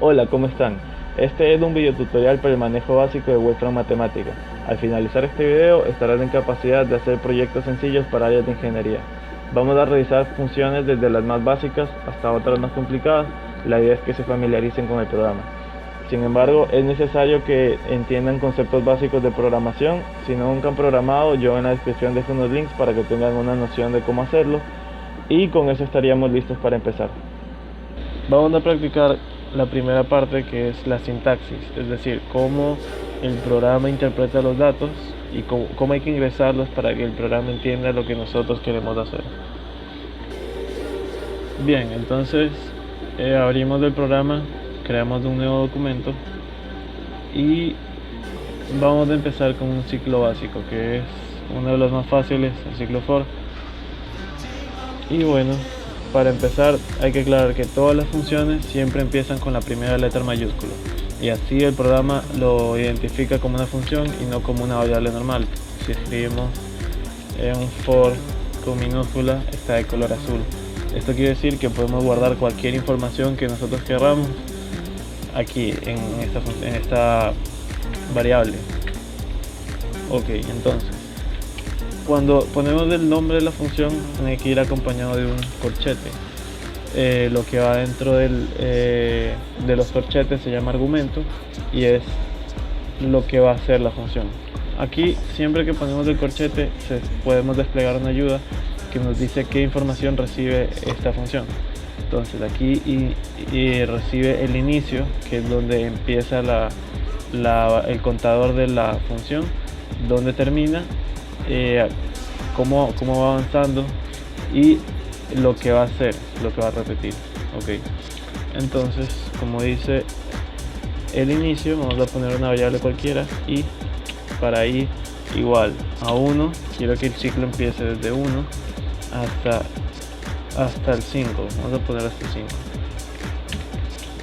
Hola, ¿cómo están? Este es un video tutorial para el manejo básico de Webflow Matemática. Al finalizar este video estarán en capacidad de hacer proyectos sencillos para áreas de ingeniería. Vamos a revisar funciones desde las más básicas hasta otras más complicadas. La idea es que se familiaricen con el programa. Sin embargo, es necesario que entiendan conceptos básicos de programación. Si no nunca han programado, yo en la descripción dejo unos links para que tengan una noción de cómo hacerlo. Y con eso estaríamos listos para empezar. Vamos a practicar la primera parte, que es la sintaxis, es decir, cómo el programa interpreta los datos y cómo hay que ingresarlos para que el programa entienda lo que nosotros queremos hacer. Bien, entonces abrimos el programa, creamos un nuevo documento y vamos a empezar con un ciclo básico, que es uno de los más fáciles, el ciclo for. Y bueno, para empezar hay que aclarar que todas las funciones siempre empiezan con la primera letra mayúscula, y así el programa lo identifica como una función y no como una variable normal. Si escribimos un for con minúscula, está de color azul. Esto quiere decir que podemos guardar cualquier información que nosotros queramos aquí en esta variable. Ok, entonces cuando ponemos el nombre de la función tiene que ir acompañado de un corchete. Lo que va dentro de los corchetes se llama argumento y es lo que va a hacer la función. Aquí siempre que ponemos el corchete podemos desplegar una ayuda que nos dice qué información recibe esta función. Entonces aquí y recibe el inicio, que es donde empieza el contador de la función, donde termina, cómo va avanzando y lo que va a hacer, lo que va a repetir. Ok, entonces como dice el inicio, vamos a poner una variable cualquiera y para ir igual a 1, quiero que el ciclo empiece desde 1 hasta el 5, vamos a poner hasta el 5,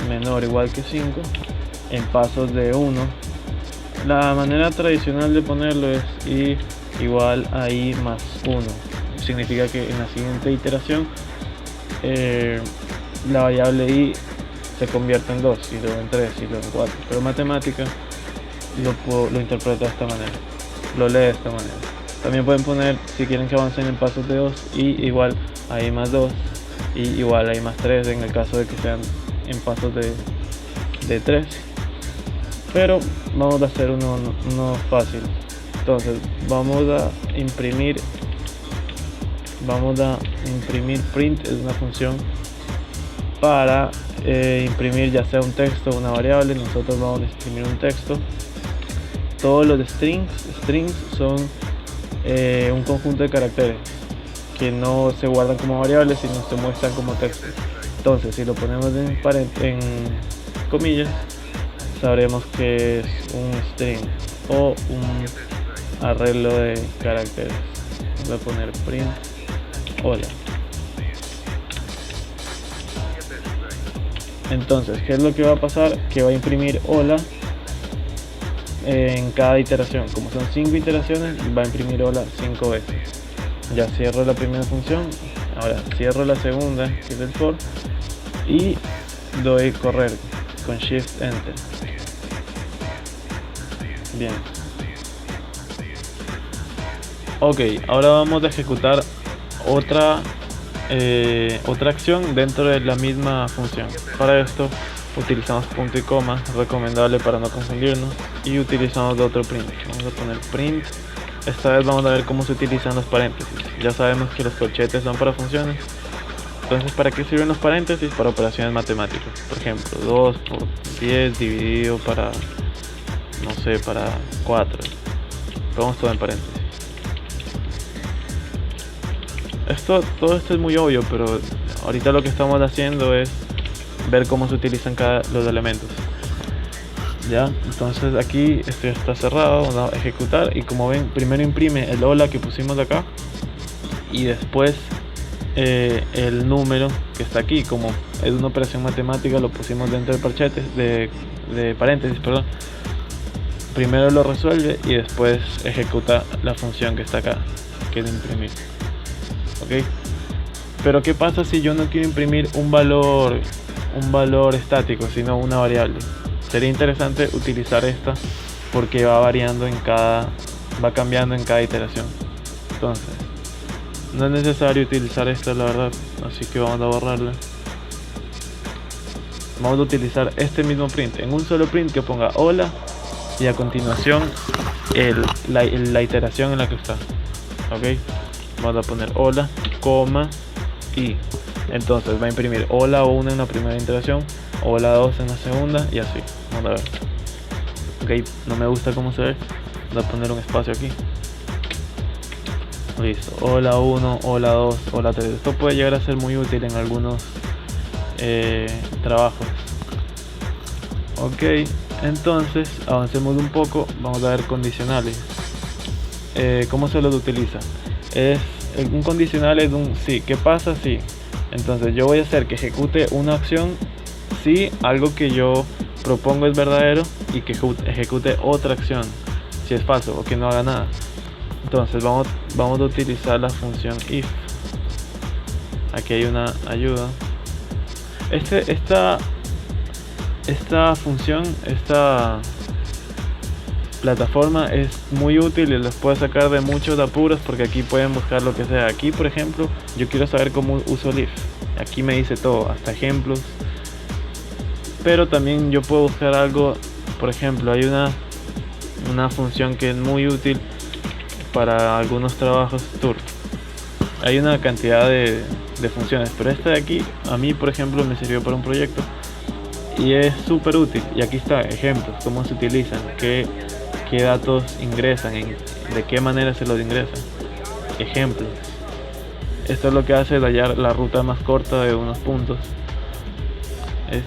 menor o igual que 5 en pasos de 1. La manera tradicional de ponerlo es i igual a i más 1. Significa que en la siguiente iteración la variable i se convierte en 2, y luego en 3, y luego en 4. Pero matemática lo interpreta de esta manera, lo lee de esta manera. También pueden poner, si quieren que avancen en pasos de 2, i igual a i más 2, i igual a i más 3, en el caso de que sean en pasos de 3. Pero vamos a hacer uno fácil. Entonces vamos a imprimir print, es una función para imprimir ya sea un texto o una variable. Nosotros vamos a imprimir un texto. Todos los strings son un conjunto de caracteres que no se guardan como variables, sino se muestran como texto. Entonces si lo ponemos en comillas, sabremos que es un string o un arreglo de caracteres. Voy a poner print hola. Entonces, ¿qué es lo que va a pasar? Que va a imprimir hola en cada iteración. Como son 5 iteraciones, va a imprimir hola 5 veces. Ya cierro la primera función. Ahora cierro la segunda, que es el for, y doy correr con shift enter. Bien. Ok, ahora vamos a ejecutar otra acción dentro de la misma función. Para esto utilizamos punto y coma, recomendable para no confundirnos, y utilizamos otro print. Vamos a poner print. Esta vez vamos a ver cómo se utilizan los paréntesis. Ya sabemos que los corchetes son para funciones. Entonces, ¿para qué sirven los paréntesis? Para operaciones matemáticas. Por ejemplo, 2 por 10 dividido para, no sé, para 4. Ponemos todo en paréntesis. Todo esto es muy obvio, pero ahorita lo que estamos haciendo es ver cómo se utilizan los elementos. Ya, entonces aquí esto ya está cerrado, vamos a ejecutar, y como ven, primero imprime el hola que pusimos acá y después el número que está aquí. Como es una operación matemática, lo pusimos dentro de paréntesis, perdón. Primero lo resuelve y después ejecuta la función que está acá, que es imprimir. Ok, pero ¿qué pasa si yo no quiero imprimir un valor un valor estático, sino una variable. Sería interesante utilizar esta porque va cambiando en cada iteración. Entonces, no es necesario utilizar esta, la verdad, así que vamos a borrarla. Vamos a utilizar este mismo print en un solo print que ponga hola y a continuación la iteración en la que está. Ok, vamos a poner hola, coma y entonces va a imprimir hola 1 en la primera iteración, hola 2 en la segunda y así. Vamos a ver. Ok, no me gusta cómo se ve, voy a poner un espacio aquí. Listo, hola 1, hola 2, hola 3. Esto puede llegar a ser muy útil en algunos trabajos. Ok, entonces avancemos un poco. Vamos a ver condicionales. ¿Cómo se los utiliza? Un condicional es un sí. ¿Qué pasa si? Entonces yo voy a hacer que ejecute una acción si algo que yo propongo es verdadero y que ejecute otra acción si es falso o que no haga nada. Entonces vamos a utilizar la función if. Aquí hay una ayuda. Esta función, esta plataforma es muy útil y les puede sacar de muchos apuros porque aquí pueden buscar lo que sea. Aquí, por ejemplo, yo quiero saber cómo uso el if. Aquí me dice todo, hasta ejemplos. Pero también yo puedo buscar algo. Por ejemplo, hay una función que es muy útil para algunos trabajos TUR. Hay una cantidad de funciones, pero esta de aquí a mí, por ejemplo, me sirvió para un proyecto y es súper útil. Y aquí está ejemplos, cómo se utilizan, qué datos ingresan, de qué manera se los ingresan. Ejemplos. Esto es lo que hace hallar la ruta más corta de unos puntos. Es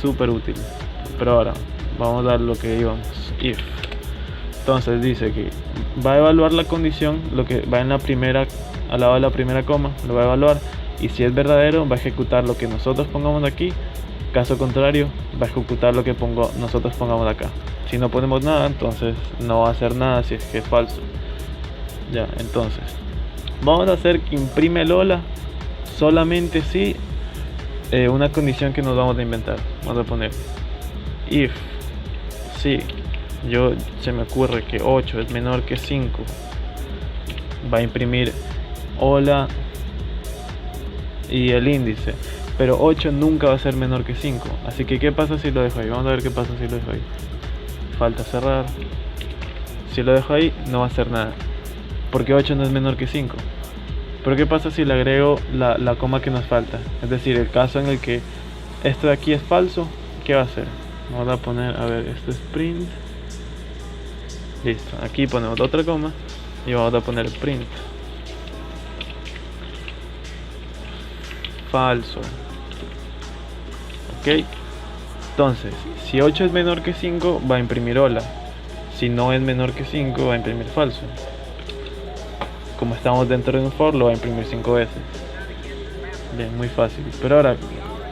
súper útil. Pero ahora vamos a dar lo que íbamos. If. Entonces dice que va a evaluar la condición, lo que va en la primera, al lado de la primera coma, lo va a evaluar y si es verdadero va a ejecutar lo que nosotros pongamos aquí. Caso contrario, va a ejecutar lo que nosotros pongamos acá. Si no ponemos nada, entonces no va a hacer nada si es que es falso. Ya, entonces vamos a hacer que imprime el hola solamente si una condición que nos vamos a inventar. Vamos a poner if si se me ocurre que 8 es menor que 5, va a imprimir hola y el índice, pero 8 nunca va a ser menor que 5. Así que ¿qué pasa si lo dejo ahí? Vamos a ver qué pasa si lo dejo ahí. Falta cerrar. Si lo dejo ahí no va a hacer nada porque 8 no es menor que 5. Pero ¿qué pasa si le agrego la coma que nos falta? Es decir, el caso en el que esto de aquí es falso, ¿qué va a hacer? Vamos a poner, a ver, esto es print. Listo, aquí ponemos otra coma y vamos a poner print falso. Ok, entonces si 8 es menor que 5 va a imprimir hola, si no es menor que 5 va a imprimir falso. Como estamos dentro de un for, lo va a imprimir 5 veces. Bien, muy fácil. Pero ahora,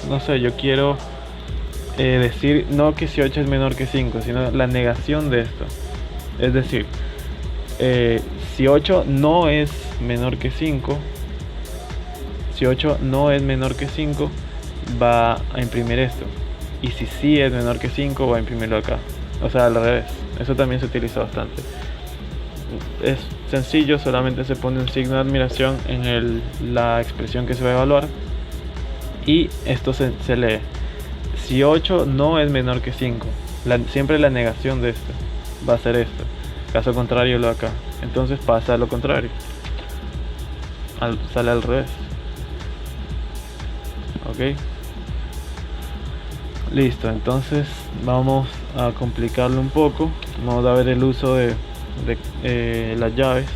no sé, yo quiero decir no que si 8 es menor que 5, sino la negación de esto. Es decir, si 8 no es menor que 5, si 8 no es menor que 5, va a imprimir esto. Y si sí es menor que 5, va a imprimirlo acá. O sea, al revés. Eso también se utiliza bastante. Es sencillo, solamente se pone un signo de admiración en la expresión que se va a evaluar. Y esto se lee. Si 8 no es menor que 5, siempre la negación de esto va a ser esto. Caso contrario, lo acá. Entonces pasa a lo contrario. Sale al revés. Ok. Listo, entonces vamos a complicarlo un poco. Vamos a ver el uso de las llaves.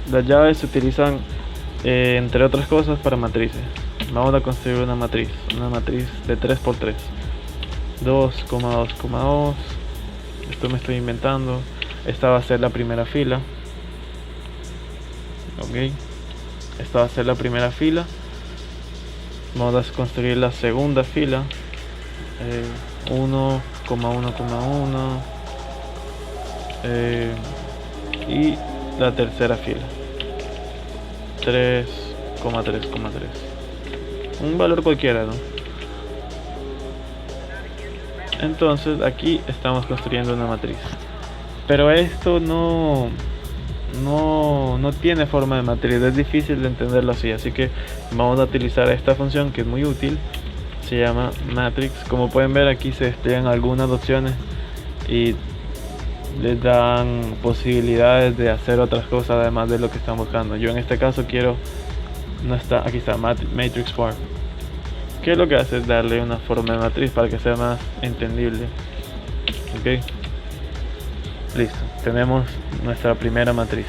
Las llaves se utilizan entre otras cosas para matrices. Vamos a construir una matriz de 3×3, 2,2,2. Esto me estoy inventando. Esta va a ser la primera fila. Ok, esta va a ser la primera fila. Vamos a construir la segunda fila, 1,1,1, y la tercera fila, 3,3,3. Un valor cualquiera, ¿no? Entonces aquí estamos construyendo una matriz, pero esto no tiene forma de matriz, es difícil de entenderlo así que vamos a utilizar esta función que es muy útil, se llama matrix. Como pueden ver, aquí se despliegan algunas opciones y les dan posibilidades de hacer otras cosas además de lo que están buscando. Yo en este caso quiero, no está, aquí está matrix form, que lo que hace es darle una forma de matriz para que sea más entendible. Ok, listo, tenemos nuestra primera matriz.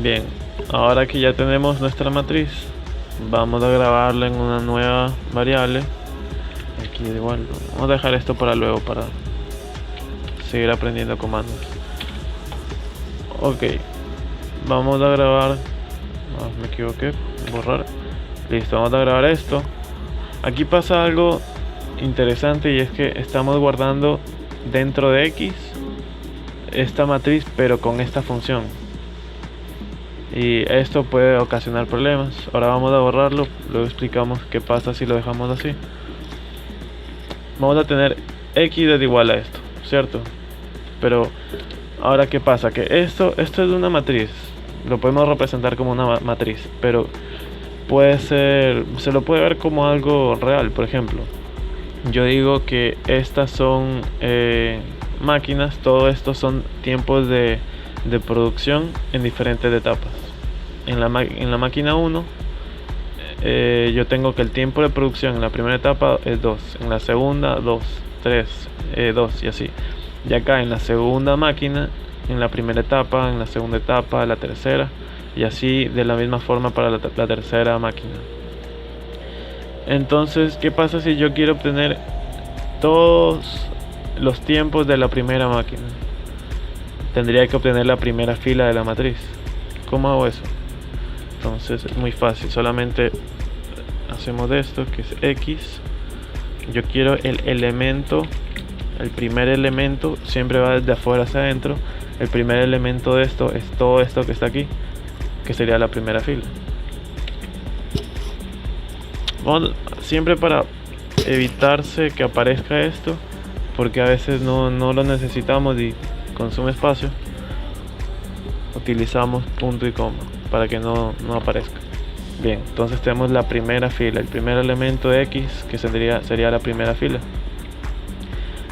Bien, ahora que ya tenemos nuestra matriz, vamos a grabarla en una nueva variable. Aquí igual, vamos a dejar esto para luego para seguir aprendiendo comandos. Ok, vamos a grabar, me equivoqué, borrar. Listo, vamos a grabar esto. Aquí pasa algo interesante y es que estamos guardando dentro de X esta matriz pero con esta función, y esto puede ocasionar problemas. Ahora vamos a borrarlo, luego explicamos qué pasa si lo dejamos así. Vamos a tener X es igual a esto, ¿cierto? Pero ahora qué pasa, que esto es una matriz, lo podemos representar como una matriz, pero puede ser, se lo puede ver como algo real. Por ejemplo, yo digo que estas son máquinas, todo esto son tiempos de producción en diferentes etapas. En la máquina 1 yo tengo que el tiempo de producción en la primera etapa es 2, en la segunda 2, 3, 2 y así. Y acá en la segunda máquina, en la primera etapa, en la segunda etapa, la tercera, y así de la misma forma para la tercera máquina. Entonces, ¿qué pasa si yo quiero obtener todos los tiempos de la primera máquina? Tendría que obtener la primera fila de la matriz. ¿Cómo hago eso? Entonces es muy fácil, solamente hacemos esto, que es X. Yo quiero el elemento, el primer elemento siempre va desde afuera hacia adentro. El primer elemento de esto es todo esto que está aquí, que sería la primera fila. Vamos, siempre para evitarse que aparezca esto, porque a veces no lo necesitamos y consume espacio, utilizamos punto y coma para que no aparezca. Bien, entonces tenemos la primera fila, el primer elemento de X, que sería la primera fila.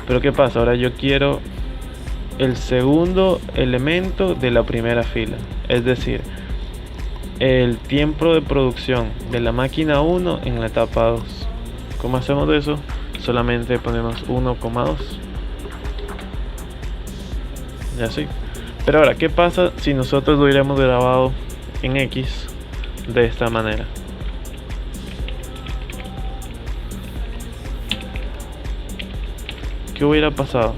Pero ¿qué pasa? Ahora yo quiero el segundo elemento de la primera fila, es decir, el tiempo de producción de la máquina 1 en la etapa 2. ¿Cómo hacemos eso? Solamente ponemos 1,2 y así. Pero ahora, ¿qué pasa si nosotros lo hubiéramos grabado en X de esta manera? ¿Qué hubiera pasado?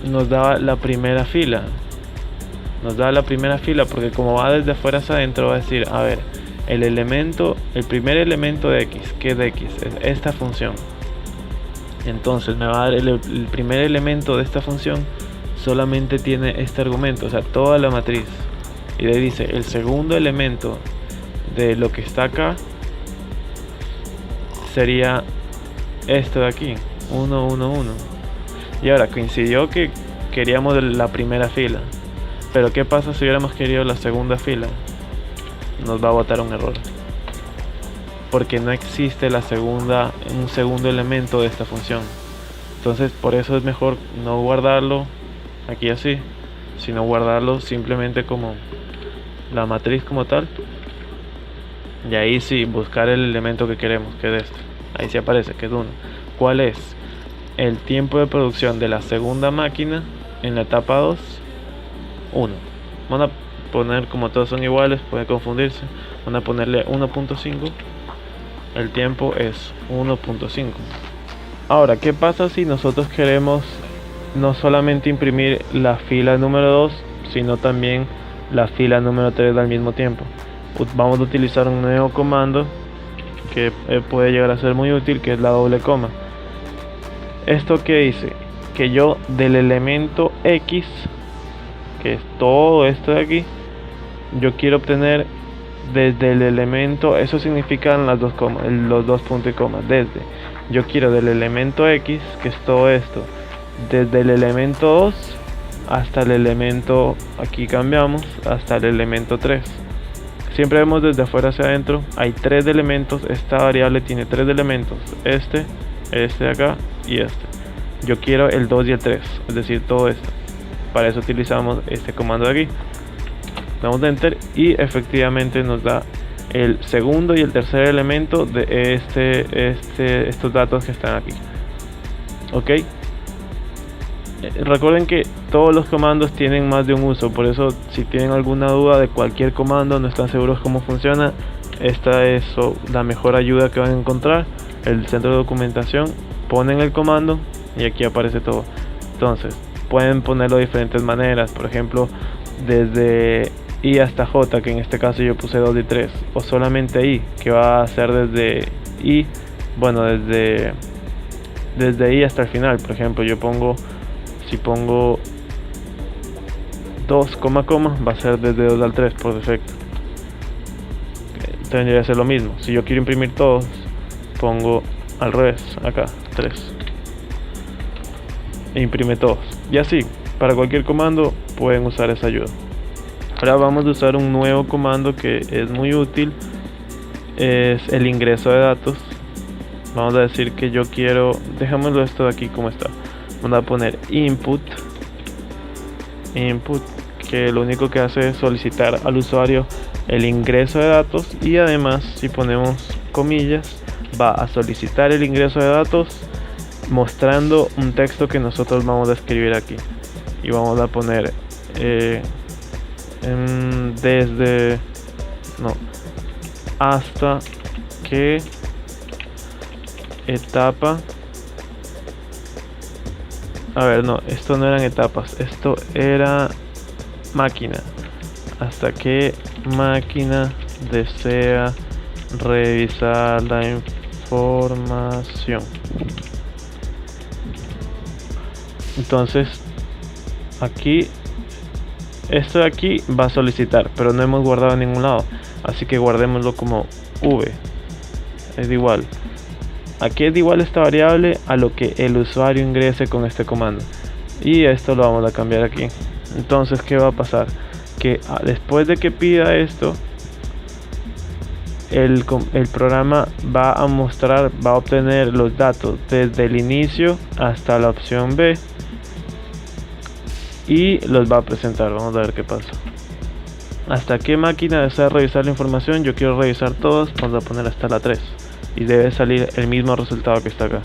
Nos daba la primera fila. Nos da la primera fila porque como va desde afuera hacia adentro, va a decir, a ver, el primer elemento de X, que es de X, es esta función. Entonces me va a dar el primer elemento de esta función, solamente tiene este argumento, o sea, toda la matriz. Y le dice, el segundo elemento de lo que está acá sería esto de aquí, 1, 1, 1. Y ahora coincidió que queríamos la primera fila. Pero ¿qué pasa si hubiéramos querido la segunda fila? Nos va a botar un error, porque no existe un segundo elemento de esta función. Entonces por eso es mejor no guardarlo aquí así, sino guardarlo simplemente como la matriz como tal. Y ahí sí buscar el elemento que queremos, que es este. Ahí sí aparece, que es 1. ¿Cuál es? El tiempo de producción de la segunda máquina en la etapa 2, 1. Vamos a poner, como todos son iguales, puede confundirse, vamos a ponerle 1.5. el tiempo es 1.5. Ahora, ¿qué pasa si nosotros queremos no solamente imprimir la fila número 2, sino también la fila número 3 al mismo tiempo? Vamos a utilizar un nuevo comando que puede llegar a ser muy útil, que es la doble coma. ¿Esto qué dice? Que yo del elemento X, que es todo esto de aquí, yo quiero obtener desde el elemento, eso significan las dos comas, los dos puntos y comas, desde, yo quiero del elemento X, que es todo esto, desde el elemento 2 hasta el elemento, aquí cambiamos, hasta el elemento 3. Siempre vemos desde afuera hacia adentro, hay 3 elementos, esta variable tiene 3 elementos, este de acá y este. Yo quiero el 2 y el 3, es decir, todo esto. Para eso utilizamos este comando de aquí. Damos enter y efectivamente nos da el segundo y el tercer elemento de estos datos que están aquí. Ok. Recuerden que todos los comandos tienen más de un uso, por eso si tienen alguna duda de cualquier comando, no están seguros cómo funciona, esta es la mejor ayuda que van a encontrar, el centro de documentación. Ponen el comando y aquí aparece todo. Entonces pueden ponerlo de diferentes maneras, por ejemplo desde I hasta J, que en este caso yo puse 2 y 3, o solamente I, que va a ser desde I, bueno, desde I hasta el final. Por ejemplo, yo pongo, si pongo 2, va a ser desde 2 al 3 por defecto. Tendría que ser lo mismo. Si yo quiero imprimir todos, pongo al revés, acá 3, e imprime todos. Y así, para cualquier comando pueden usar esa ayuda. Ahora vamos a usar un nuevo comando que es muy útil, es el ingreso de datos. Vamos a decir que yo quiero, dejémoslo esto de aquí como está. Vamos a poner input, que lo único que hace es solicitar al usuario el ingreso de datos, y además si ponemos comillas va a solicitar el ingreso de datos mostrando un texto que nosotros vamos a escribir aquí, y vamos a poner hasta qué etapa, esto no eran etapas, esto era máquina, hasta qué máquina desea revisar la información. Entonces aquí, esto de aquí va a solicitar, pero no hemos guardado en ningún lado, así que guardémoslo como v, es igual. Aquí es igual esta variable a lo que el usuario ingrese con este comando, y esto lo vamos a cambiar aquí. Entonces, ¿qué va a pasar? Que después de que pida esto, el programa va a obtener los datos desde el inicio hasta la opción B y los va a presentar. Vamos a ver qué pasa. ¿Hasta qué máquina desea revisar la información? Yo quiero revisar todas, vamos a poner hasta la 3 y debe salir el mismo resultado que está acá.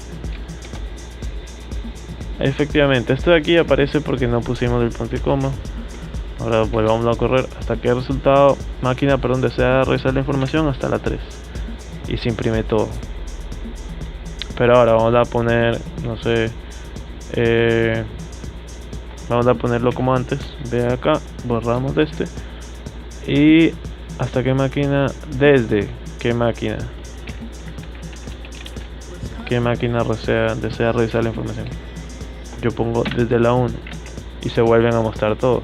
Efectivamente, esto de aquí aparece porque no pusimos el punto y coma. Ahora volvamos a correr hasta que el resultado, máquina desea revisar la información hasta la 3 y se imprime todo. Pero ahora vamos a poner, no sé, vamos a ponerlo como antes. Ve acá, borramos y hasta qué máquina, desde qué máquina desea revisar la información. Yo pongo desde la 1 y se vuelven a mostrar todos.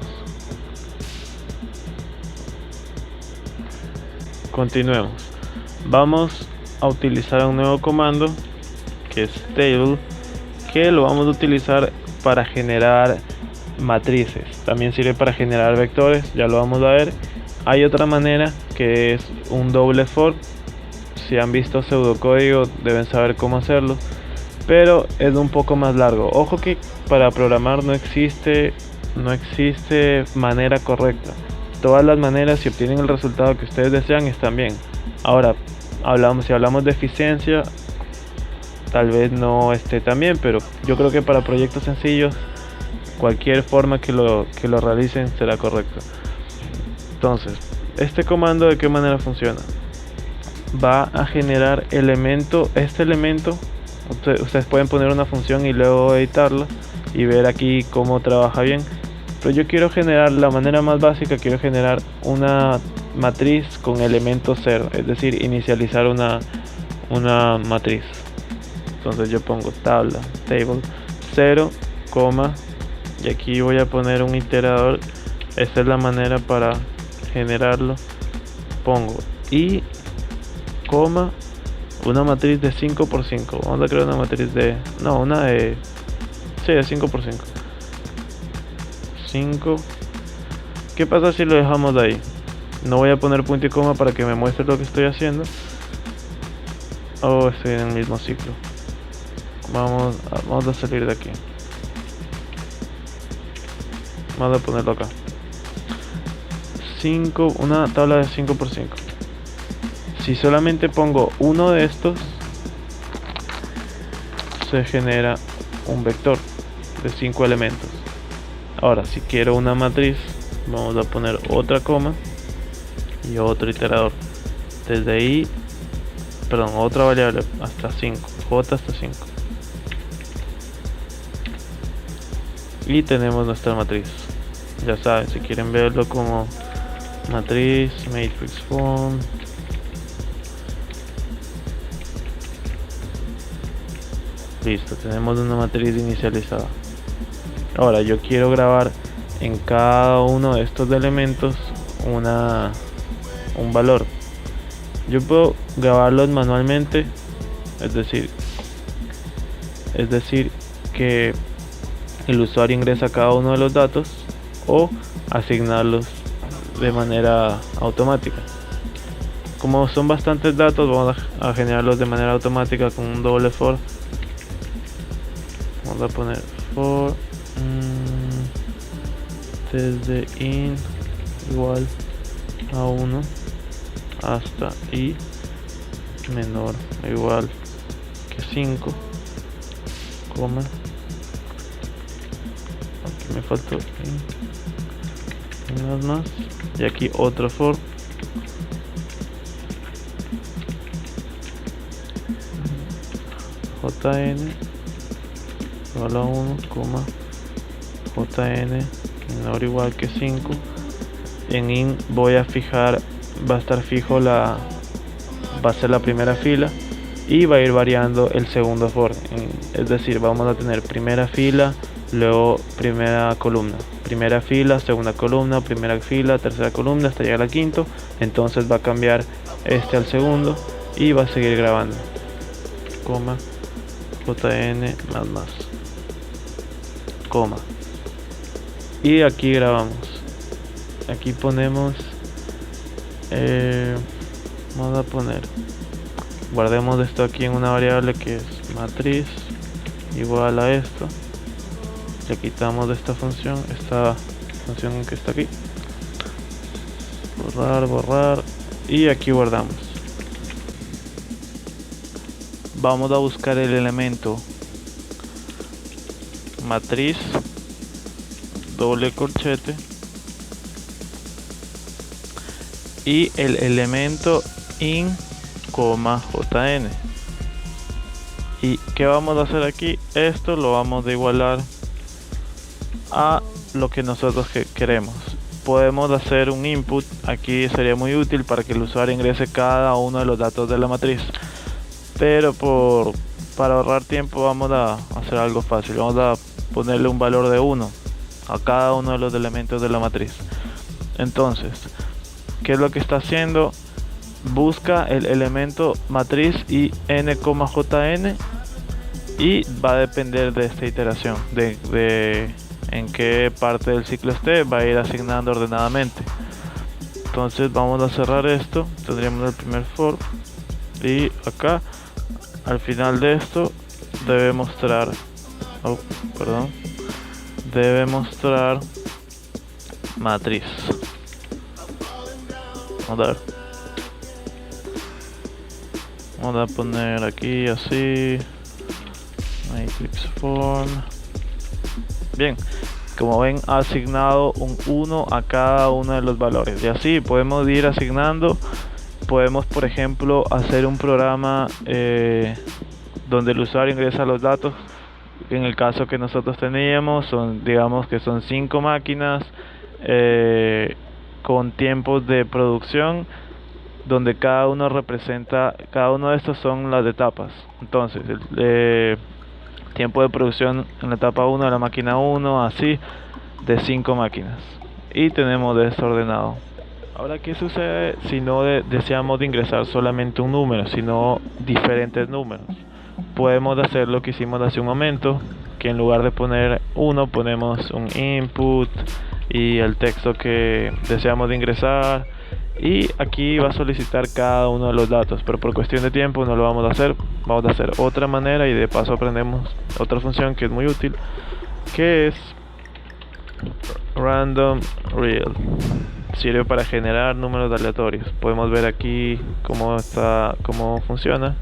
Continuemos. Vamos a utilizar un nuevo comando que es table, que lo vamos a utilizar para generar matrices. También sirve para generar vectores, ya lo vamos a ver. Hay otra manera que es un double for. Si han visto pseudocódigo deben saber cómo hacerlo, pero es un poco más largo. Ojo que para programar no existe manera correcta. Todas las maneras, si obtienen el resultado que ustedes desean, están bien. Ahora, si hablamos de eficiencia, tal vez no esté tan bien, pero yo creo que para proyectos sencillos, cualquier forma que lo realicen será correcto. Entonces, este comando, ¿de qué manera funciona? Va a generar este elemento. Ustedes pueden poner una función y luego editarla y ver aquí cómo trabaja bien. Pero yo quiero generar, la manera más básica, quiero generar una matriz con elemento 0, es decir, inicializar una matriz. Entonces yo pongo table 0, y aquí voy a poner un iterador. Esta es la manera para generarlo, pongo y coma una matriz de 5x5. Vamos a crear una matriz de, no, una de, sí, de 5x5. 5. ¿Qué pasa si lo dejamos de ahí? No voy a poner punto y coma para que me muestre lo que estoy haciendo. Oh, estoy en el mismo ciclo. Vamos a salir de aquí. Vamos a ponerlo acá. 5, una tabla de 5x5. Si solamente pongo uno de estos, se genera un vector de 5 elementos. Ahora, si quiero una matriz, vamos a poner otra coma y otro iterador. Desde ahí, perdón, otra variable hasta 5, j hasta 5. Y tenemos nuestra matriz. Ya saben, si quieren verlo como matriz, matrix form. Listo, tenemos una matriz inicializada. Ahora yo quiero grabar en cada uno de estos elementos un valor. Yo puedo grabarlos manualmente, es decir que el usuario ingresa cada uno de los datos, o asignarlos de manera automática. Como son bastantes datos, vamos a generarlos de manera automática con un doble for. Vamos a poner for desde in igual a 1 hasta i menor o igual que 5, coma, aquí me faltó unas más, y aquí otro for jn igual a 1, coma, jn menor o igual que 5. En in voy a fijar, va a estar fijo va a ser la primera fila, y va a ir variando el segundo for, es decir, vamos a tener primera fila, luego primera columna, primera fila, segunda columna, primera fila, tercera columna, hasta llegar al quinto. Entonces va a cambiar este al segundo y va a seguir grabando, coma, jn más, coma, y aquí grabamos. Aquí ponemos vamos a poner, guardemos esto aquí en una variable que es matriz igual a esto. Le quitamos de esta función que está aquí, borrar, y aquí guardamos. Vamos a buscar el elemento matriz, doble corchete, y el elemento in, jn. ¿Y qué vamos a hacer aquí? Esto lo vamos a igualar a lo que nosotros queremos. Podemos hacer un input, aquí sería muy útil para que el usuario ingrese cada uno de los datos de la matriz, pero para ahorrar tiempo vamos a hacer algo fácil. Vamos a ponerle un valor de 1 a cada uno de los elementos de la matriz. Entonces, ¿qué es lo que está haciendo? Busca el elemento matriz y n, jn, y va a depender de esta iteración, de en qué parte del ciclo esté, va a ir asignando ordenadamente. Entonces vamos a cerrar esto, tendríamos el primer for, y acá al final de esto debe mostrar matriz. Vamos a ver, vamos a poner aquí así, matrix form. Bien, como ven, ha asignado un 1 a cada uno de los valores, y así podemos ir asignando. Podemos, por ejemplo, hacer un programa donde el usuario ingresa los datos. En el caso que nosotros teníamos, digamos que son 5 máquinas con tiempos de producción, donde cada uno de estos son las etapas. Entonces, el tiempo de producción en la etapa 1 de la máquina 1, así, de 5 máquinas. Y tenemos desordenado. Ahora, ¿qué sucede si no deseamos de ingresar solamente un número, sino diferentes números? Podemos hacer lo que hicimos hace un momento, que en lugar de poner uno ponemos un input y el texto que deseamos de ingresar, y aquí va a solicitar cada uno de los datos, pero por cuestión de tiempo no lo vamos a hacer. Vamos a hacer otra manera y de paso aprendemos otra función que es muy útil, que es random real. Sirve para generar números aleatorios. Podemos ver aquí cómo funciona.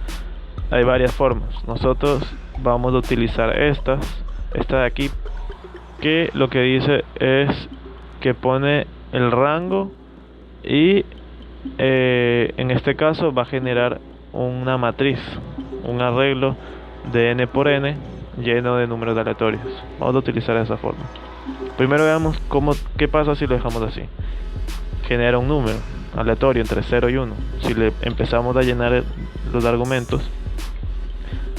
Hay varias formas. Nosotros vamos a utilizar esta de aquí, que lo que dice es que pone el rango y en este caso va a generar una matriz, un arreglo de n por n lleno de números aleatorios. Vamos a utilizar esa forma. Primero veamos qué pasa si lo dejamos así. Genera un número aleatorio entre 0 y 1. Si le empezamos a llenar los argumentos,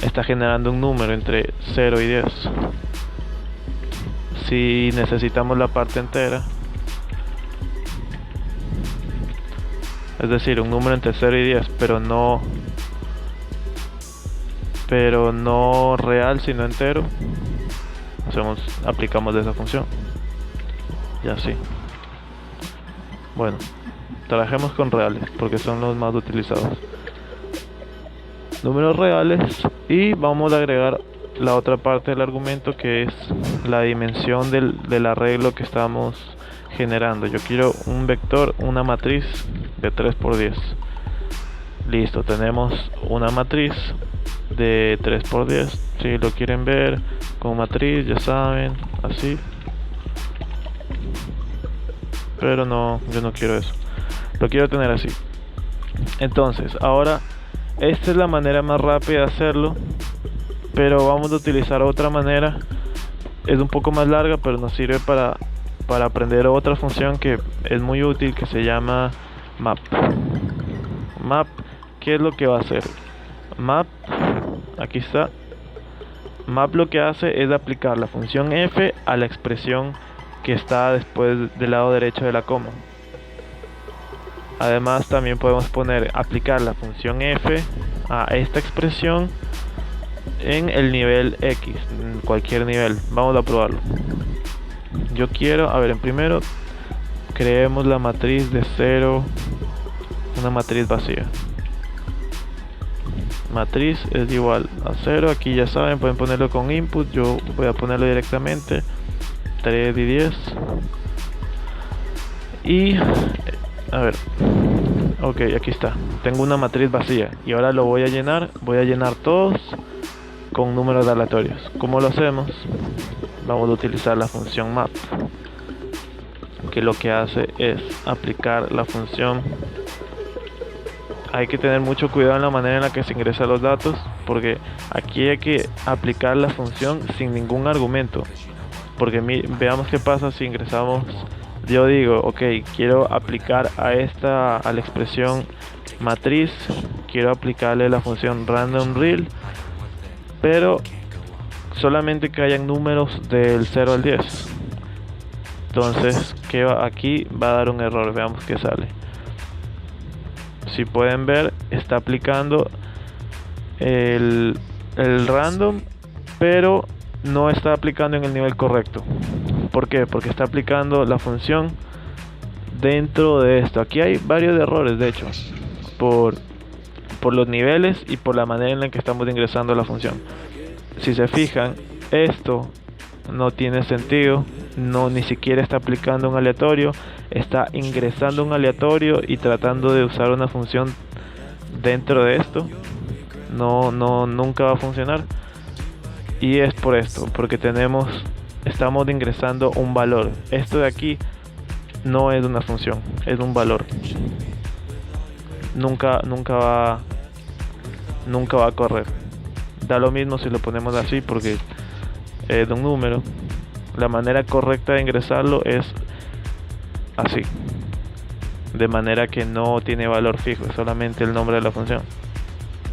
está generando un número entre 0 y 10. Si necesitamos la parte entera, es decir, un número entre 0 y 10, pero no real sino entero, aplicamos de esa función y así. Bueno, trabajemos con reales porque son los más utilizados. Números reales, y vamos a agregar la otra parte del argumento, que es la dimensión del arreglo que estamos generando. Yo quiero un vector, una matriz de 3×10. Listo, tenemos una matriz de 3×10. Si lo quieren ver con matriz, ya saben, así. Pero no, yo no quiero eso. Lo quiero tener así. Entonces, ahora esta es la manera más rápida de hacerlo, pero vamos a utilizar otra manera. Es un poco más larga, pero nos sirve para aprender otra función que es muy útil, que se llama map. Map, ¿qué es lo que va a hacer? Map, aquí está. Map lo que hace es aplicar la función f a la expresión que está después del lado derecho de la coma. Además, también podemos aplicar la función f a esta expresión en el nivel x, en cualquier nivel. Vamos a probarlo. Yo quiero, en primero creemos la matriz de 0, una matriz vacía. Matriz es igual a 0. Aquí ya saben, pueden ponerlo con input. Yo voy a ponerlo directamente 3 y 10. Y ok, aquí está. Tengo una matriz vacía y ahora lo voy a llenar todos con números aleatorios. ¿Cómo lo hacemos? Vamos a utilizar la función map, que lo que hace es aplicar la función. Hay que tener mucho cuidado en la manera en la que se ingresan los datos, porque aquí hay que aplicar la función sin ningún argumento. Porque veamos qué pasa si ingresamos. Yo digo, ok, quiero aplicar a la expresión matriz, quiero aplicarle la función random real, pero solamente que hayan números del 0 al 10. Entonces, aquí va a dar un error. Veamos qué sale. Si pueden ver, está aplicando el random, pero no está aplicando en el nivel correcto. ¿Por qué? Porque está aplicando la función dentro de esto. Aquí hay varios errores, de hecho, por los niveles y por la manera en la que estamos ingresando la función. Si se fijan, esto no tiene sentido. Ni siquiera está aplicando un aleatorio, está ingresando un aleatorio y tratando de usar una función dentro de esto. Nunca va a funcionar. Y es por esto, porque estamos ingresando un valor. Esto de aquí no es una función, es un valor. Nunca va a correr. Da lo mismo si lo ponemos así, porque es un número. La manera correcta de ingresarlo es así, de manera que no tiene valor fijo, es solamente el nombre de la función.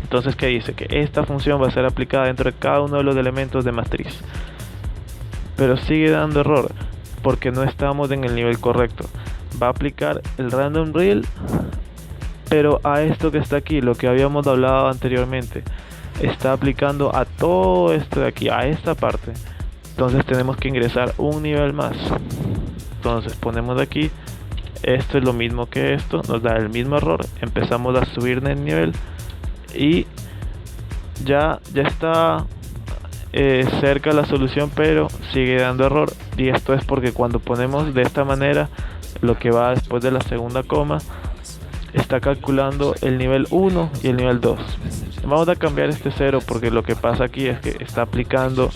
Entonces, ¿qué dice? Que esta función va a ser aplicada dentro de cada uno de los elementos de matriz, pero sigue dando error porque no estamos en el nivel correcto. va a aplicar el random reel, pero a esto que está aquí, lo que habíamos hablado anteriormente, está aplicando a todo esto de aquí, a esta parte. Entonces tenemos que ingresar un nivel más. Entonces ponemos de aquí, esto es lo mismo que esto, nos da el mismo error, empezamos a subir en el nivel y ya está cerca la solución, pero sigue dando error. Y esto es porque cuando ponemos de esta manera, lo que va después de la segunda coma está calculando el nivel 1 y el nivel 2. Vamos a cambiar este 0 porque lo que pasa aquí es que está aplicando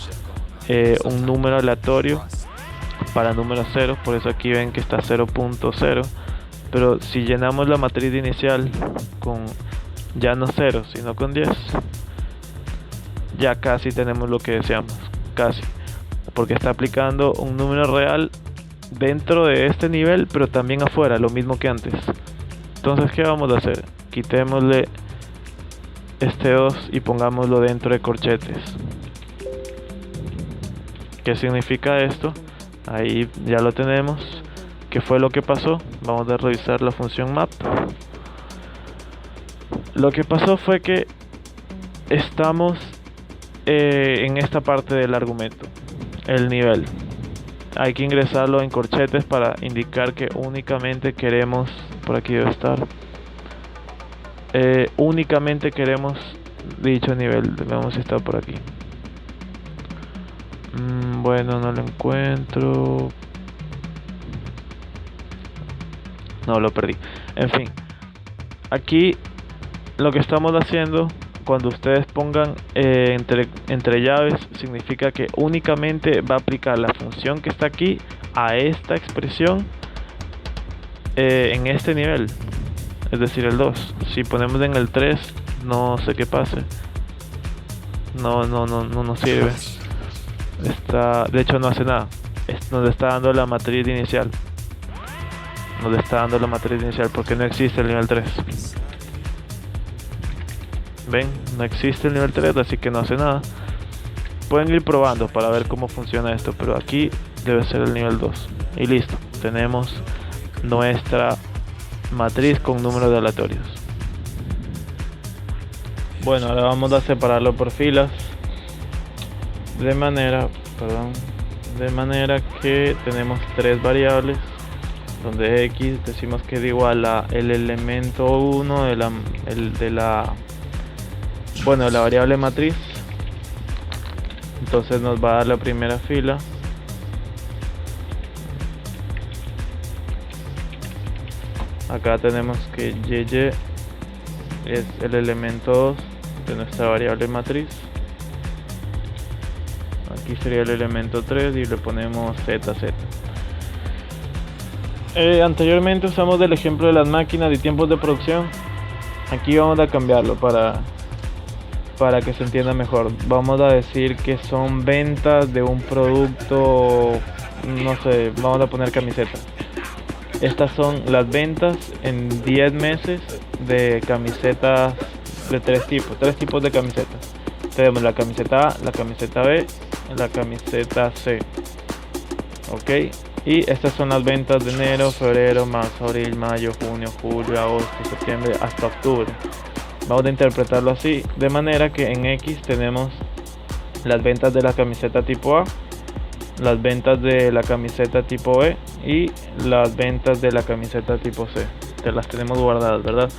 un número aleatorio para número 0, por eso aquí ven que está 0.0, pero si llenamos la matriz inicial con ya no 0 sino con 10, ya casi tenemos lo que deseamos, casi, porque está aplicando un número real dentro de este nivel, pero también afuera, lo mismo que antes. Entonces, ¿qué vamos a hacer? Quitémosle este 2 y pongámoslo dentro de corchetes. ¿Qué significa esto? Ahí ya lo tenemos. ¿Qué fue lo que pasó? Vamos a revisar la función map. Lo que pasó fue que estamos en esta parte del argumento, el nivel. Hay que ingresarlo en corchetes para indicar que únicamente queremos, por aquí debe estar, únicamente queremos dicho nivel. Vamos si está por aquí. Bueno, no lo encuentro. No, lo perdí. En fin, aquí lo que estamos haciendo, cuando ustedes pongan entre llaves, significa que únicamente va a aplicar la función que está aquí a esta expresión en este nivel, es decir, el 2. Si ponemos en el 3, no sé qué pase. No nos sirve. De hecho no hace nada. Nos está dando la matriz inicial. Nos está dando la matriz inicial porque no existe el nivel 3. Ven, no existe el nivel 3, así que no hace nada. Pueden ir probando para ver cómo funciona esto, pero aquí debe ser el nivel 2. Y listo, tenemos nuestra matriz con números de aleatorios. Bueno, ahora vamos a separarlo por filas de manera que tenemos tres variables, donde x decimos que es igual a el elemento 1 de la variable matriz. Entonces nos va a dar la primera fila. Acá tenemos que y es el elemento 2 de nuestra variable matriz. Aquí sería el elemento 3 y le ponemos z. Anteriormente usamos el ejemplo de las máquinas y tiempos de producción. Aquí vamos a cambiarlo para que se entienda mejor. Vamos a decir que son ventas de un producto, no sé, vamos a poner camisetas. Estas son las ventas en 10 meses de camisetas de tres tipos de camisetas. Tenemos la camiseta A, la camiseta B, la camiseta C. Ok, y estas son las ventas de enero, febrero, marzo, abril, mayo, junio, julio, agosto, septiembre hasta octubre. Vamos a interpretarlo así, de manera que en X tenemos las ventas de la camiseta tipo A, las ventas de la camiseta tipo B y las ventas de la camiseta tipo C. Te las tenemos guardadas, ¿verdad?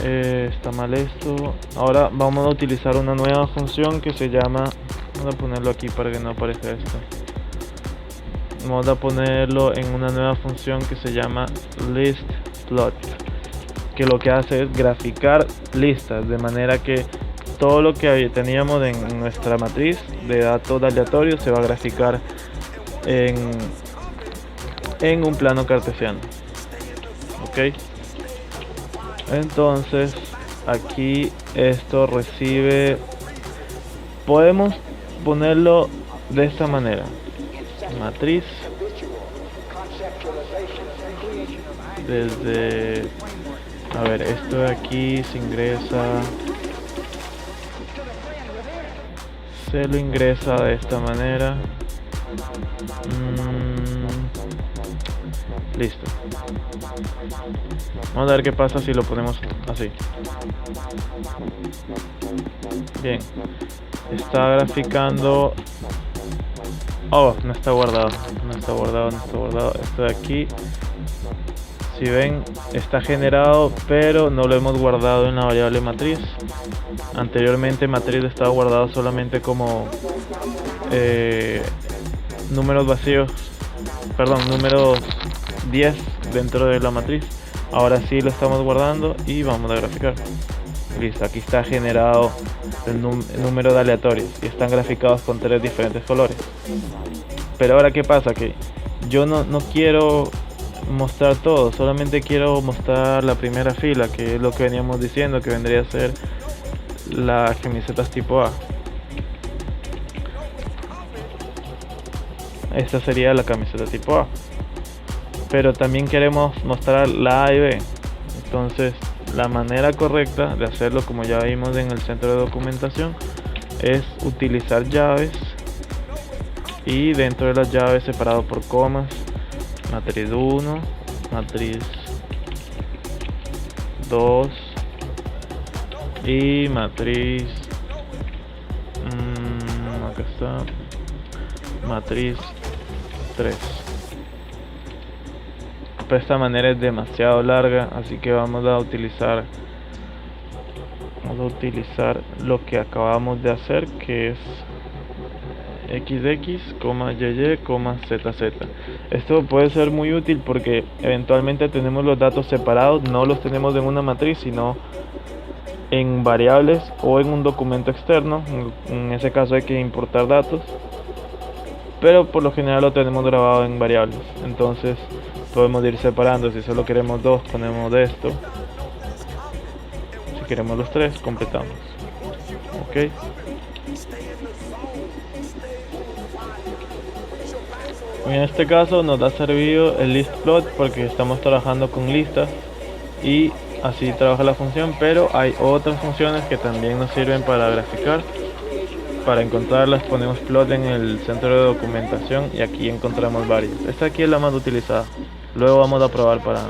Está mal esto. Ahora vamos a utilizar una nueva función que se llama, vamos a ponerlo aquí para que no aparezca esto. Vamos a ponerlo en una nueva función que se llama listPlot, que lo que hace es graficar listas, de manera que todo lo que teníamos en nuestra matriz de datos aleatorios se va a graficar en un plano cartesiano. Ok, entonces aquí esto recibe, podemos ponerlo de esta manera: matriz desde, a ver, esto de aquí se ingresa, se lo ingresa de esta manera. Listo. Vamos a ver qué pasa si lo ponemos así. Bien. Está graficando. Oh, no está guardado. No está guardado. Esto de aquí, si ven, está generado, pero no lo hemos guardado en la variable matriz. Anteriormente matriz estaba guardado solamente como números vacíos, perdón, números 10 dentro de la matriz. Ahora sí lo estamos guardando y vamos a graficar. Listo, aquí está generado el número de aleatorios y están graficados con 3 diferentes colores. Pero ahora qué pasa, que yo no quiero mostrar todo, solamente quiero mostrar la primera fila, que es lo que veníamos diciendo que vendría a ser las camisetas tipo A. Esta sería la camiseta tipo A, pero también queremos mostrar la A y B. Entonces la manera correcta de hacerlo, como ya vimos en el centro de documentación, es utilizar llaves, y dentro de las llaves separado por comas, matriz 1, matriz 2 y matriz acá está, matriz 3. Pero esta manera es demasiado larga, así que vamos a utilizar lo que acabamos de hacer, que es xx, y, zz. Esto puede ser muy útil porque eventualmente tenemos los datos separados, no los tenemos en una matriz, sino en variables o en un documento externo. En ese caso hay que importar datos, pero por lo general lo tenemos grabado en variables. Entonces podemos ir separando. Si solo queremos 2, ponemos de esto. Si queremos los 3, completamos. Ok. En este caso nos ha servido el listplot porque estamos trabajando con listas y así trabaja la función, pero hay otras funciones que también nos sirven para graficar. Para encontrarlas ponemos plot en el centro de documentación y aquí encontramos varias. Esta aquí es la más utilizada. Luego vamos a probar para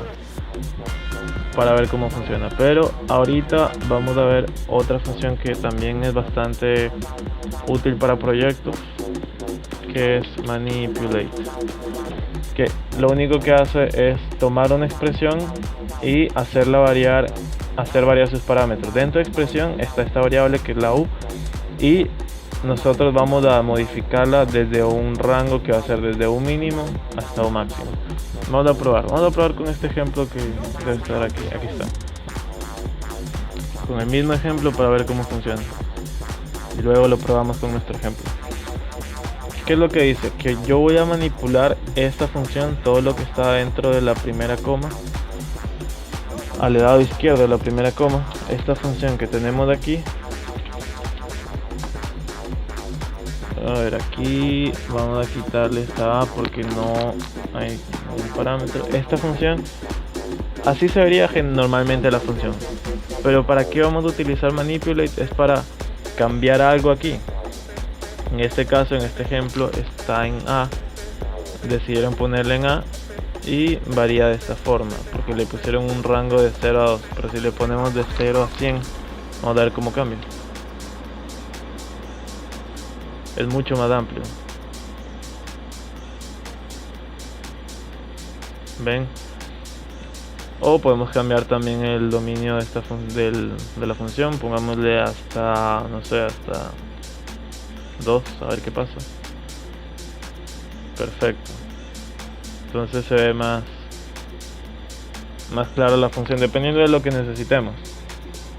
ver cómo funciona, pero ahorita vamos a ver otra función que también es bastante útil para proyectos, que es manipulate, que lo único que hace es tomar una expresión y hacerla variar, hacer variar sus parámetros. Dentro de expresión está esta variable que es la u, y nosotros vamos a modificarla desde un rango que va a ser desde un mínimo hasta un máximo. Vamos a probar con este ejemplo que debe estar aquí está, con el mismo ejemplo para ver cómo funciona, y luego lo probamos con nuestro ejemplo. ¿Qué es lo que dice? Que yo voy a manipular esta función, todo lo que está dentro de la primera coma, al lado izquierdo de la primera coma, esta función que tenemos de aquí. A ver, aquí vamos a quitarle esta A porque no hay un parámetro. Esta función, así se vería normalmente la función, pero ¿para qué vamos a utilizar manipulate? Es para cambiar algo aquí. En este caso, en este ejemplo, está en A, decidieron ponerle en A y varía de esta forma porque le pusieron un rango de 0 a 2, pero si le ponemos de 0 a 100, vamos a ver cómo cambia. Es mucho más amplio. ¿Ven? O podemos cambiar también el dominio de, de la función. Pongámosle hasta, no sé, hasta 2, a ver qué pasa. Perfecto. Entonces se ve más clara la función dependiendo de lo que necesitemos.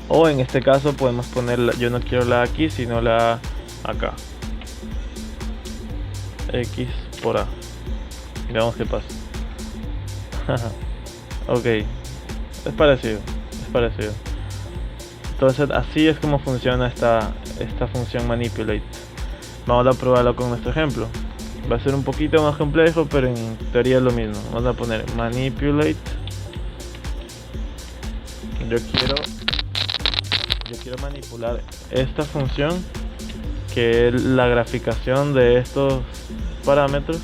O en este caso podemos poner, yo no quiero la aquí, sino la acá. X por A. Veamos qué pasa. Ok, es parecido. Entonces así es como funciona esta función manipulate. Vamos a probarlo con nuestro ejemplo. Va a ser un poquito más complejo, pero en teoría es lo mismo. Vamos a poner manipulate. Yo quiero manipular esta función, que es la graficación de estos parámetros,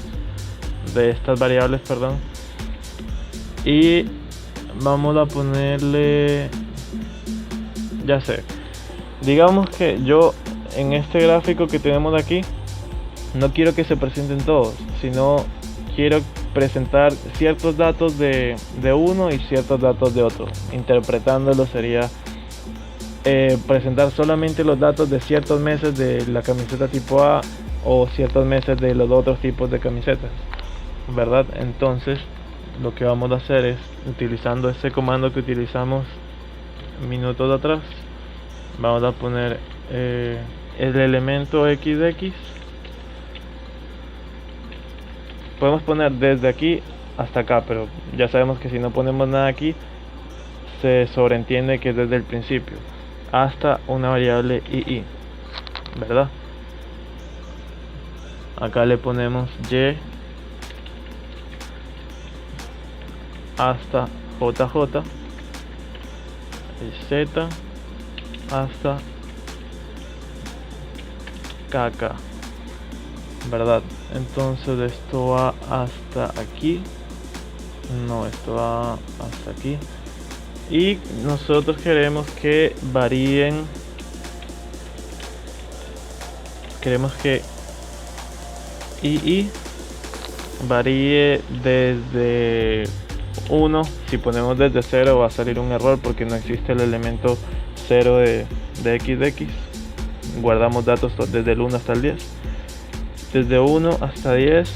de estas variables, perdón, y vamos a ponerle, ya sé, digamos que yo en este gráfico que tenemos aquí no quiero que se presenten todos, sino quiero presentar ciertos datos de uno y ciertos datos de otro. Interpretándolo sería presentar solamente los datos de ciertos meses de la camiseta tipo A o ciertos meses de los otros tipos de camisetas, ¿verdad? Entonces lo que vamos a hacer es, utilizando ese comando que utilizamos minutos atrás, vamos a poner el elemento XX. Podemos poner desde aquí hasta acá, pero ya sabemos que si no ponemos nada aquí se sobreentiende que es desde el principio hasta una variable II, ¿verdad? Acá le ponemos Y hasta JJ y Z hasta KK, ¿verdad? Entonces esto va hasta aquí, no, esto va hasta aquí, y nosotros queremos que varíen, queremos que II varíe desde 1. Si ponemos desde 0 va a salir un error porque no existe el elemento 0 de XX. Guardamos datos desde el 1 hasta el 10. Desde 1 hasta 10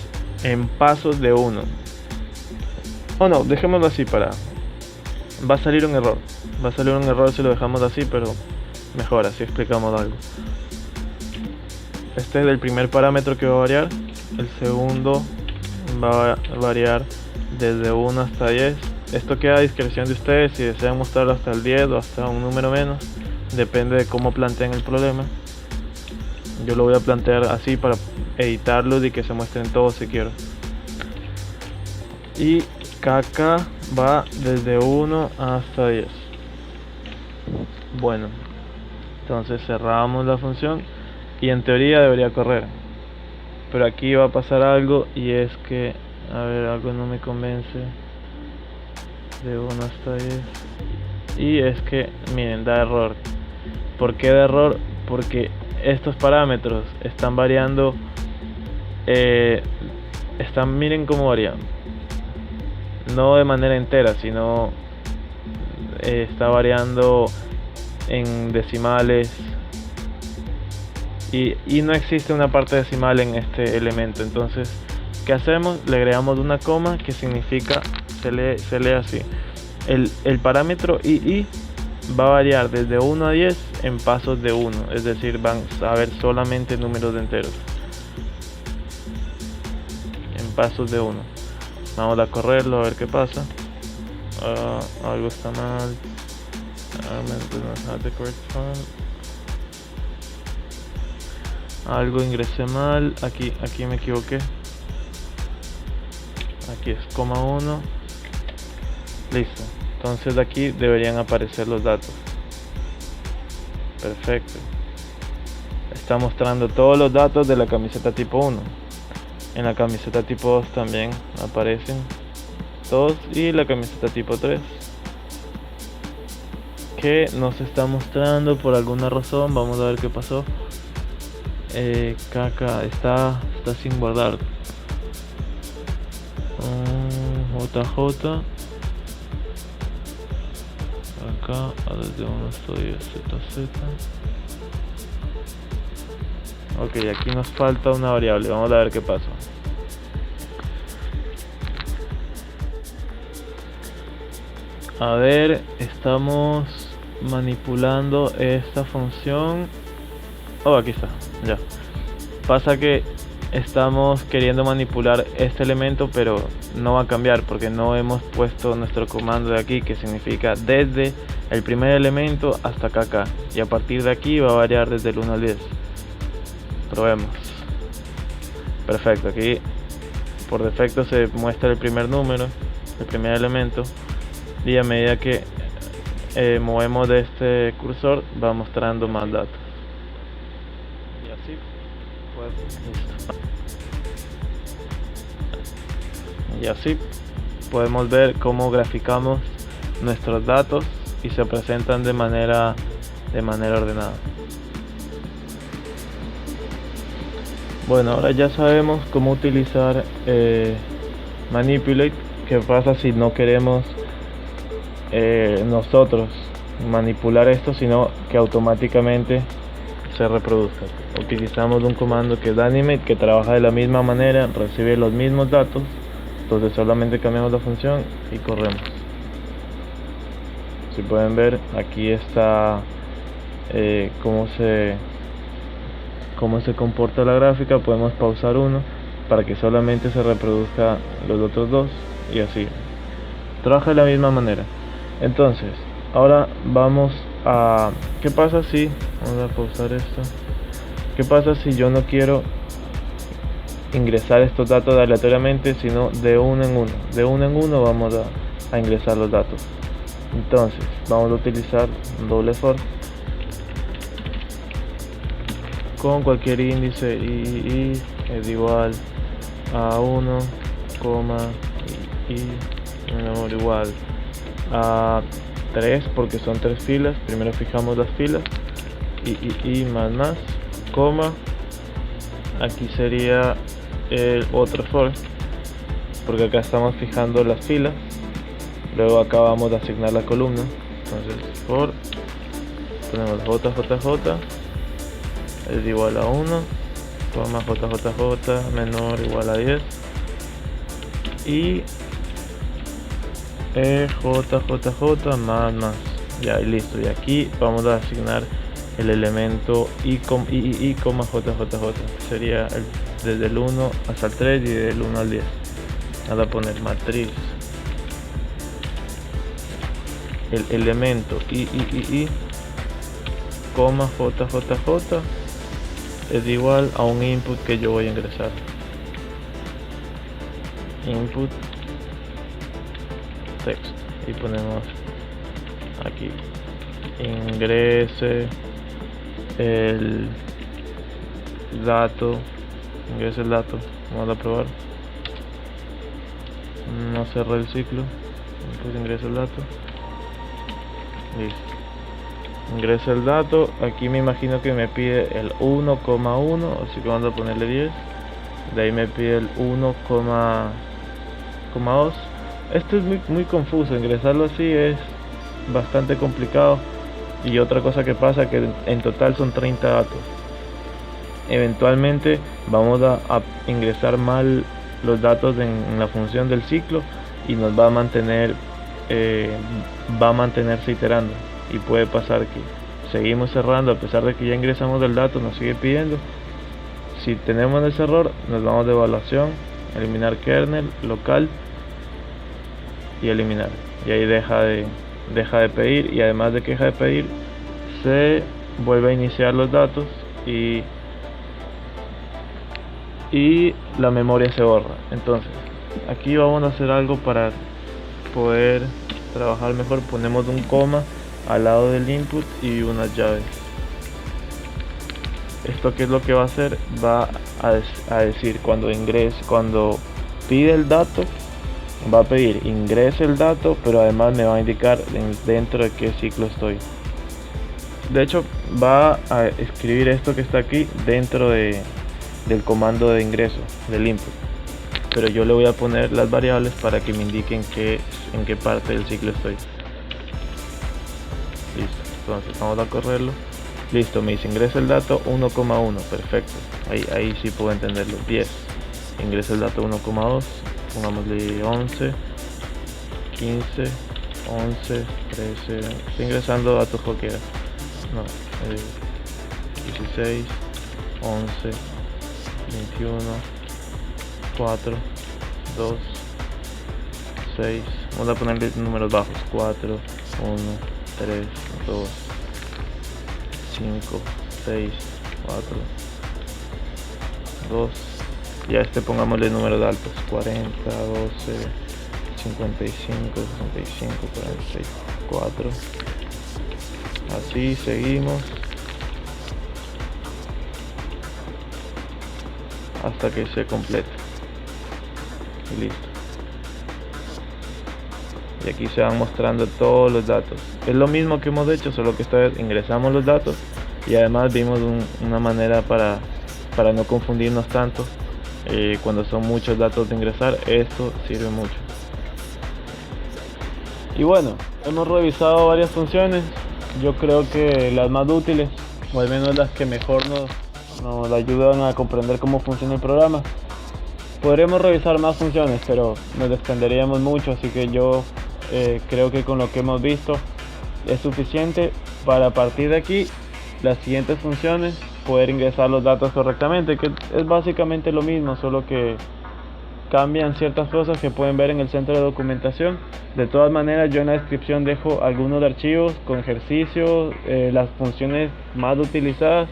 en pasos de 1. O no, dejémoslo así para... Va a salir un error. Va a salir un error si lo dejamos así, pero mejor así explicamos algo. Este es el primer parámetro que va a variar. El segundo va a variar desde 1 hasta 10. Esto queda a discreción de ustedes si desean mostrarlo hasta el 10 o hasta un número menos. Depende de cómo planteen el problema. Yo lo voy a plantear así para editarlo y que se muestren todos si quiero. Y KK va desde 1 hasta 10. Bueno, entonces cerramos la función y en teoría debería correr. Pero aquí va a pasar algo y es que, a ver, algo no me convence. De 1 hasta 10. Y es que, miren, da error. ¿Por qué da error? Porque estos parámetros están variando. Miren cómo varían. No de manera entera, sino está variando en decimales. Y no existe una parte decimal en este elemento. Entonces, ¿qué hacemos? Le agregamos una coma que significa, se lee así. El parámetro II va a variar desde 1 a 10 en pasos de 1. Es decir, van a haber solamente números enteros. En pasos de 1. Vamos a correrlo a ver qué pasa. Algo está mal. Algo ingresé mal. Aquí me equivoqué. Aquí es coma 1. Listo. Entonces de aquí deberían aparecer los datos. Perfecto. Está mostrando todos los datos de la camiseta tipo 1. En la camiseta tipo 2 también aparecen todos. Y la camiseta tipo 3, que nos está mostrando por alguna razón. Vamos a ver qué pasó. KK está sin guardar. JJ acá desde 1 estoy ZZ. Ok, aquí nos falta una variable. Vamos a ver qué pasa. A ver, estamos manipulando esta función. Oh, aquí está, ya. Pasa que estamos queriendo manipular este elemento, pero no va a cambiar porque no hemos puesto nuestro comando de aquí, que significa desde el primer elemento hasta KK, y a partir de aquí va a variar desde el 1 al 10. Probemos. Perfecto, aquí por defecto se muestra el primer número, el primer elemento, y a medida que movemos de este cursor va mostrando más datos. Y así pues listo. Y así podemos ver cómo graficamos nuestros datos y se presentan de manera ordenada. Bueno, ahora ya sabemos cómo utilizar Manipulate. ¿Qué pasa si no queremos nosotros manipular esto, sino que automáticamente se reproduzca? Utilizamos un comando que es Animate, que trabaja de la misma manera, recibe los mismos datos. Entonces solamente cambiamos la función y corremos. Si pueden ver, aquí está cómo se comporta la gráfica. Podemos pausar uno para que solamente se reproduzca los otros dos, y así trabaja de la misma manera. Entonces ahora vamos a ¿qué pasa si vamos a pausar esto? ¿Qué pasa si yo no quiero ingresar estos datos aleatoriamente, sino de uno en uno? De uno en uno vamos a ingresar los datos. Entonces vamos a utilizar un doble for con cualquier índice y es igual a 1, y menor o igual a 3, porque son 3 filas. Primero fijamos las filas y más, coma, aquí sería el otro for, porque acá estamos fijando las filas. Luego acá vamos a asignar la columna. Entonces for, ponemos JJJ es igual a 1, coma JJJ menor o igual a 10, y JJJ más, ya, y listo. Y aquí vamos a asignar el elemento i, JJJ, sería desde el 1 hasta el 3 y del 1 al 10. Vamos a poner matriz, el elemento i, JJJ es igual a un input que yo voy a ingresar. Input text, y ponemos aquí ingrese el dato. Vamos a probar. No cerré el ciclo. Pues ingresa el dato. Listo. Ingresa el dato. Aquí me imagino que me pide el 1,1, así que vamos a ponerle 10. De ahí me pide el 1,2. Esto es muy confuso. Ingresarlo así es bastante complicado. Y otra cosa que pasa, que en total son 30 datos. Eventualmente vamos a ingresar mal los datos en la función del ciclo y nos va a mantenerse iterando, y puede pasar que seguimos cerrando a pesar de que ya ingresamos el dato, nos sigue pidiendo. Si tenemos ese error, nos vamos de evaluación, eliminar kernel, local y eliminar, y ahí deja de pedir, y además de que deja de pedir, se vuelve a iniciar los datos y la memoria se borra. Entonces aquí vamos a hacer algo para poder trabajar mejor. Ponemos un coma al lado del input y unas llaves. Esto qué es lo que va a hacer, va a decir cuando pide el dato, va a pedir ingrese el dato, pero además me va a indicar dentro de qué ciclo estoy. De hecho va a escribir esto que está aquí dentro del comando de ingreso del input, pero yo le voy a poner las variables para que me indiquen en qué parte del ciclo estoy. Listo, entonces vamos a correrlo. Listo, me dice ingresa el dato 1,1, perfecto, ahí sí puedo entenderlo. 10, ingresa el dato 1,2, pongámosle 11, 15, 11, 13, estoy ingresando datos cualquiera, 16, 11, 21, 4, 2, 6, vamos a ponerle números bajos, 4, 1, 3, 2, 5, 6, 4, 2, y a este pongámosle números altos, 40, 12, 55, 65, 44, así seguimos hasta que se complete y listo. y aquí se van mostrando todos los datos. Es lo mismo que hemos hecho, solo que esta vez ingresamos los datos y además vimos una manera para no confundirnos tanto cuando son muchos datos de ingresar. Esto sirve mucho. Y bueno, hemos revisado varias funciones. Yo creo que las más útiles, o al menos las que mejor nos ayudan a comprender cómo funciona el programa. Podríamos revisar más funciones, pero nos extenderíamos mucho, así que yo creo que con lo que hemos visto es suficiente para, a partir de aquí, las siguientes funciones, poder ingresar los datos correctamente, que es básicamente lo mismo, solo que cambian ciertas cosas que pueden ver en el centro de documentación. De todas maneras, yo en la descripción dejo algunos archivos con ejercicios, las funciones más utilizadas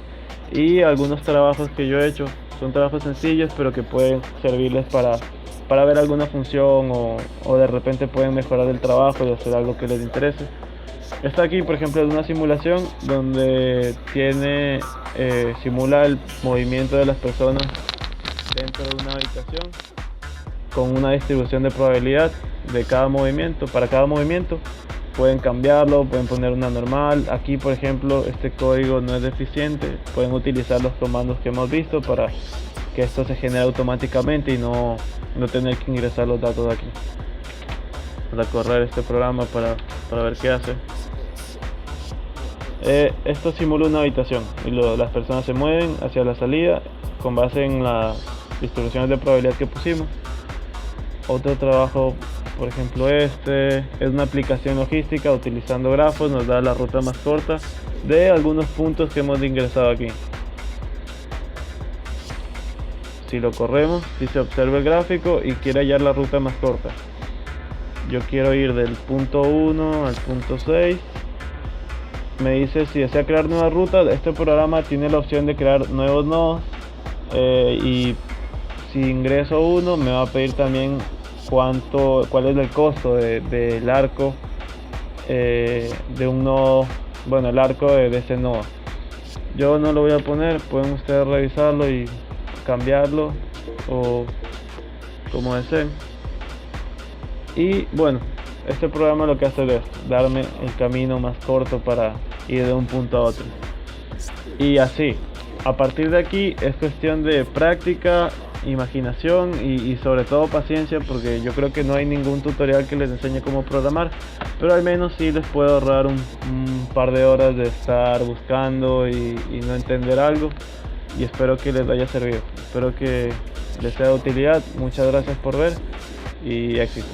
y algunos trabajos que yo he hecho. Son trabajos sencillos, pero que pueden servirles para ver alguna función o de repente pueden mejorar el trabajo y hacer algo que les interese. Esta aquí, por ejemplo, es una simulación donde simula el movimiento de las personas dentro de una habitación con una distribución de probabilidad de cada movimiento. Para cada movimiento pueden cambiarlo, pueden poner una normal. Aquí, por ejemplo, este código no es deficiente, pueden utilizar los comandos que hemos visto para que esto se genere automáticamente y no tener que ingresar los datos aquí. Para correr este programa para ver qué hace. Esto simula una habitación y las personas se mueven hacia la salida con base en las distribuciones de probabilidad que pusimos. Otro trabajo, por ejemplo, es una aplicación logística utilizando grafos, nos da la ruta más corta de algunos puntos que hemos ingresado aquí. Si lo corremos, dice observa el gráfico y quiere hallar la ruta más corta. Yo quiero ir del punto 1 al punto 6. Me dice si desea crear nueva ruta. Este programa tiene la opción de crear nuevos nodos y si ingreso uno me va a pedir también cuál es el costo del arco de un nodo, bueno, el arco de ese nodo. Yo no lo voy a poner, pueden ustedes revisarlo y cambiarlo o como deseen. Y bueno, este programa lo que hace es darme el camino más corto para ir de un punto a otro. Y así, a partir de aquí es cuestión de práctica, imaginación y sobre todo paciencia, porque yo creo que no hay ningún tutorial que les enseñe cómo programar, pero al menos sí les puedo ahorrar un par de horas de estar buscando y no entender algo, y espero que les haya servido, espero que les sea de utilidad. Muchas gracias por ver y éxito.